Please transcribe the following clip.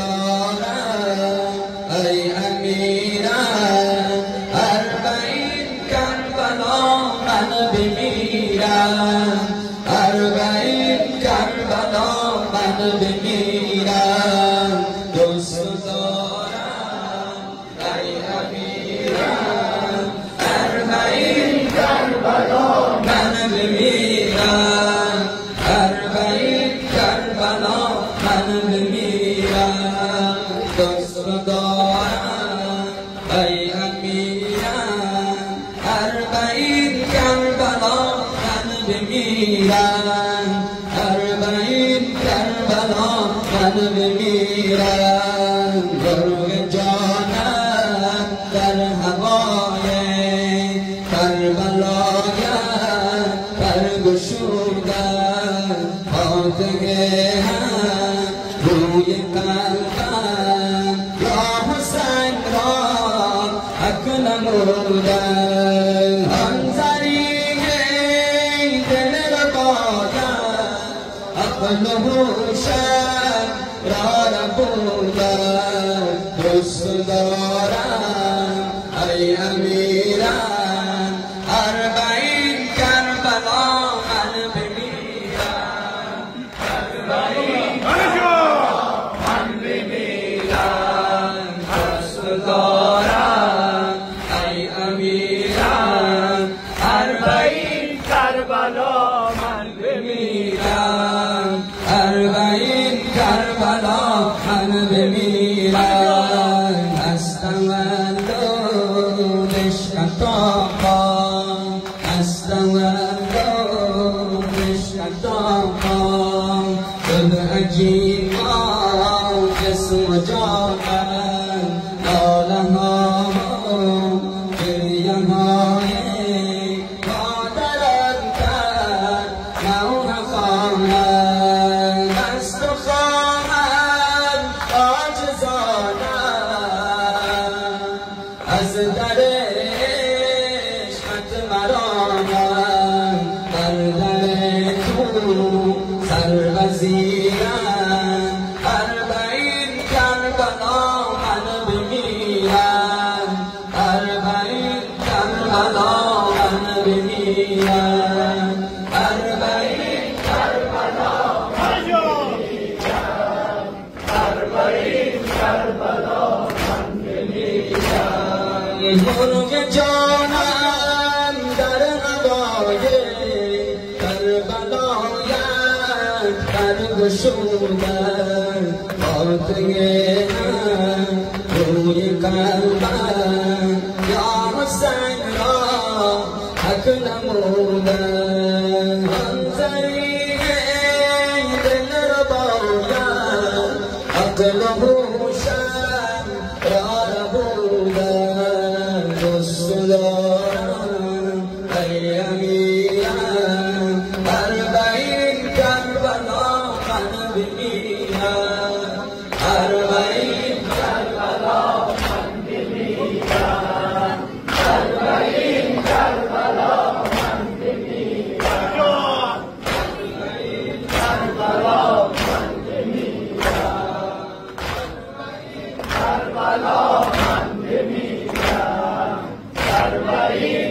دارم ای امیرم، اربعین کربلا من بمیرم، اربعین کربلا من بمیرم. دوست دارم ای امیرم، اربعین کربلا من بمیرم، اربعین کربلا من بمیرم. دوست دارم ای امیرم، اربعین کربلا من بمیرم، اربعین کربلا من بمیرم. گرگ جانم در هوای کربلایم برگشودم، خاطره هم روی قلبم یا حسین را حق نمودم. آن ذریعه دل را بادم، عقل و هوشم را نبودم. دوست دارم ای امیرم، اربعین کربلا من بمیرم، اربعین کربلا من بمیرم. دوست دارم ای امیرم، اربعین کربلا من بمیرم، اربعین کربلا من بمیرم. از تولدش اتاقم، از تولدش اتاقم، شد عجیبا جسم و جانم، ناله ها و گریه های مادرم کرد نوح خواهم. از تو خواهم عاجزانم، از در عشقت مرانم، در در تو سربزیرم. اربعین کربلا من بمیرم، اربعین کربلا من بمیرم، اربعین کربلا من بمیرم، اربعین کربلا من بمیرم. گرگ جانم در هوای کربلایم برگشودم، خاطره هم روی قلبم یا حسین را حق نمودم. آن ذریعه دل را باید، عقل و هوشم را نبودم. دوست دارم ای امیرم، اربعین کربلا من بمیرم، اربعین کربلا من بمیرم، اربعین کربلا من بمیرم، اربعین کربلا من بمیرم، اربعین کربلا من بمیرم، اربعین